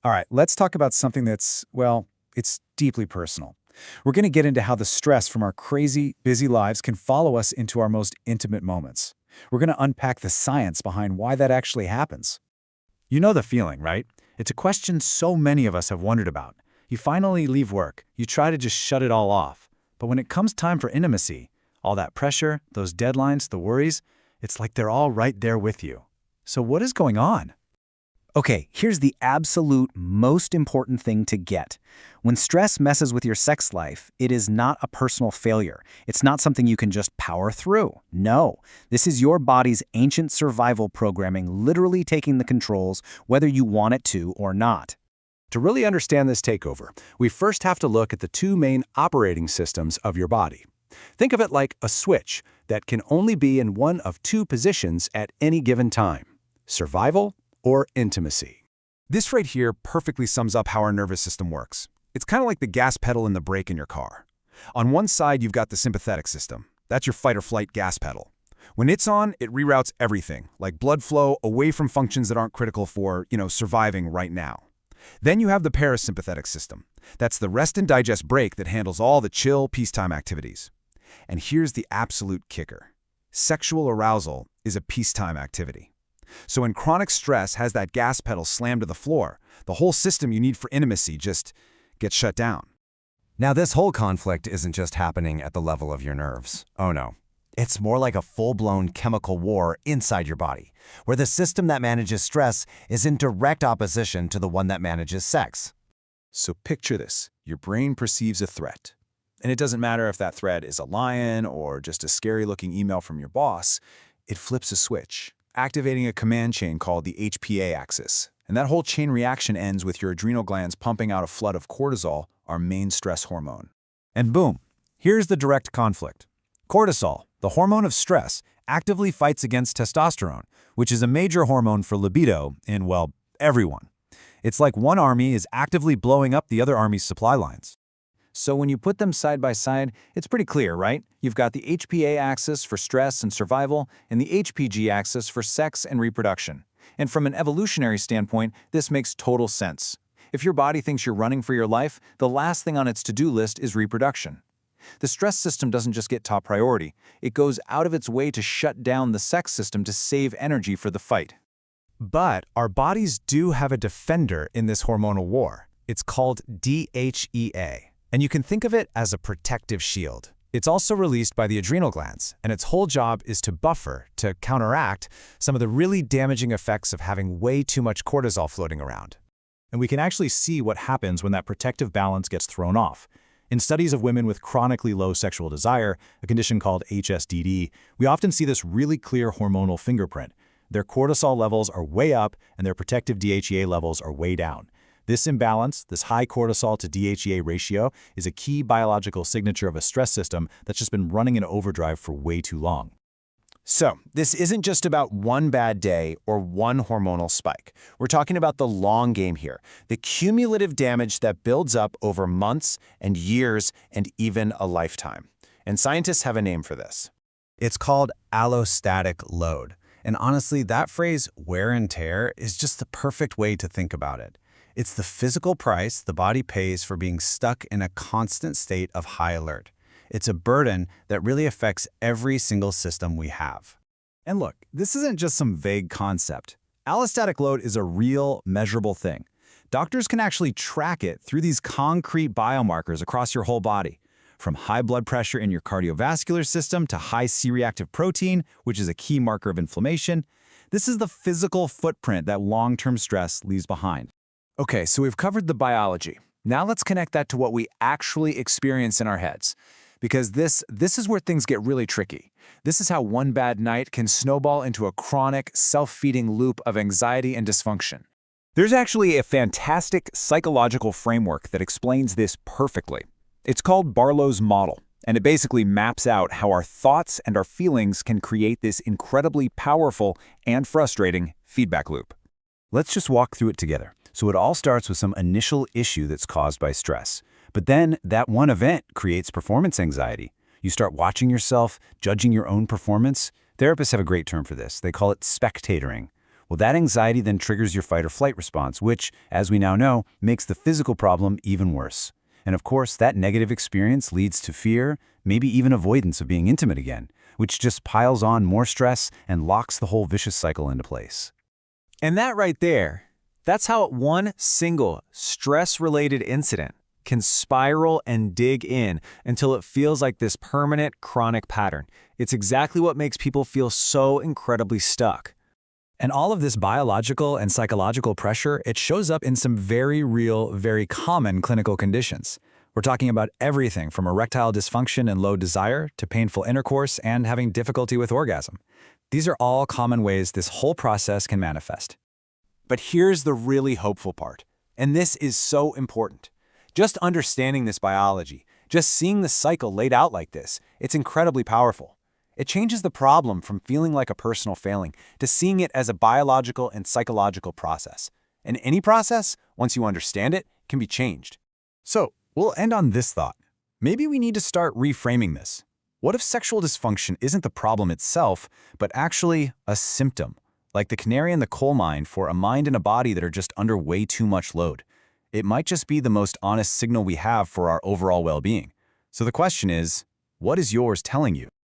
All right, let's talk about something that's, well, it's deeply personal. We're going to get into how the stress from our crazy, busy lives can follow us into our most intimate moments. We're going to unpack the science behind why that actually happens. You know the feeling, right? It's a question so many of us have wondered about. You finally leave work, you try to just shut it all off. But when it comes time for intimacy, all that pressure, those deadlines, the worries, it's like they're all right there with you. So what is going on? Okay, here's the absolute most important thing to get. When stress messes with your sex life, it is not a personal failure. It's not something you can just power through. No, this is your body's ancient survival programming literally taking the controls, whether you want it to or not. To really understand this takeover, we first have to look at the two main operating systems of your body. Think of it like a switch that can only be in one of two positions at any given time: survival or intimacy. This right here perfectly sums up how our nervous system works. It's kind of like the gas pedal and the brake in your car. On one side, you've got the sympathetic system. That's your fight or flight gas pedal. When it's on, it reroutes everything, like blood flow, away from functions that aren't critical for, surviving right now. Then you have the parasympathetic system. That's the rest and digest brake that handles all the chill, peacetime activities. And here's the absolute kicker. Sexual arousal is a peacetime activity. So when chronic stress has that gas pedal slammed to the floor, the whole system you need for intimacy just gets shut down. Now, this whole conflict isn't just happening at the level of your nerves. Oh no. It's more like a full-blown chemical war inside your body, where the system that manages stress is in direct opposition to the one that manages sex. So picture this. Your brain perceives a threat. And it doesn't matter if that threat is a lion or just a scary-looking email from your boss. It flips a switch, activating a command chain called the HPA axis. And that whole chain reaction ends with your adrenal glands pumping out a flood of cortisol, our main stress hormone. And boom, here's the direct conflict. Cortisol, the hormone of stress, actively fights against testosterone, which is a major hormone for libido in, well, everyone. It's like one army is actively blowing up the other army's supply lines. So when you put them side by side, it's pretty clear, right? You've got the HPA axis for stress and survival, and the HPG axis for sex and reproduction. And from an evolutionary standpoint, this makes total sense. If your body thinks you're running for your life, the last thing on its to-do list is reproduction. The stress system doesn't just get top priority, it goes out of its way to shut down the sex system to save energy for the fight. But our bodies do have a defender in this hormonal war. It's called DHEA. And you can think of it as a protective shield. It's also released by the adrenal glands, and its whole job is to buffer, to counteract some of the really damaging effects of having way too much cortisol floating around. And we can actually see what happens when that protective balance gets thrown off. In studies of women with chronically low sexual desire, a condition called HSDD, we often see this really clear hormonal fingerprint. Their cortisol levels are way up, and their protective DHEA levels are way down. This imbalance, this high cortisol to DHEA ratio, is a key biological signature of a stress system that's just been running in overdrive for way too long. So, this isn't just about one bad day or one hormonal spike. We're talking about the long game here, the cumulative damage that builds up over months and years and even a lifetime. And scientists have a name for this. It's called allostatic load. And honestly, that phrase, wear and tear, is just the perfect way to think about it. It's the physical price the body pays for being stuck in a constant state of high alert. It's a burden that really affects every single system we have. And look, this isn't just some vague concept. Allostatic load is a real, measurable thing. Doctors can actually track it through these concrete biomarkers across your whole body, from high blood pressure in your cardiovascular system to high C-reactive protein, which is a key marker of inflammation. This is the physical footprint that long-term stress leaves behind. Okay, so we've covered the biology. Now let's connect that to what we actually experience in our heads. Because this is where things get really tricky. This is how one bad night can snowball into a chronic, self-feeding loop of anxiety and dysfunction. There's actually a fantastic psychological framework that explains this perfectly. It's called Barlow's model, and it basically maps out how our thoughts and our feelings can create this incredibly powerful and frustrating feedback loop. Let's just walk through it together. So it all starts with some initial issue that's caused by stress. But then that one event creates performance anxiety. You start watching yourself, judging your own performance. Therapists have a great term for this. They call it spectatoring. Well, that anxiety then triggers your fight or flight response, which, as we now know, makes the physical problem even worse. And of course, that negative experience leads to fear, maybe even avoidance of being intimate again, which just piles on more stress and locks the whole vicious cycle into place. And that right there, that's how one single stress-related incident can spiral and dig in until it feels like this permanent, chronic pattern. It's exactly what makes people feel so incredibly stuck. And all of this biological and psychological pressure, it shows up in some very real, very common clinical conditions. We're talking about everything from erectile dysfunction and low desire to painful intercourse and having difficulty with orgasm. These are all common ways this whole process can manifest. But here's the really hopeful part, and this is so important. Just understanding this biology, just seeing the cycle laid out like this, it's incredibly powerful. It changes the problem from feeling like a personal failing to seeing it as a biological and psychological process. And any process, once you understand it, can be changed. So, we'll end on this thought. Maybe we need to start reframing this. What if sexual dysfunction isn't the problem itself, but actually a symptom, like the canary in the coal mine for a mind and a body that are just under way too much load? It might just be the most honest signal we have for our overall well-being. So the question is, what is yours telling you?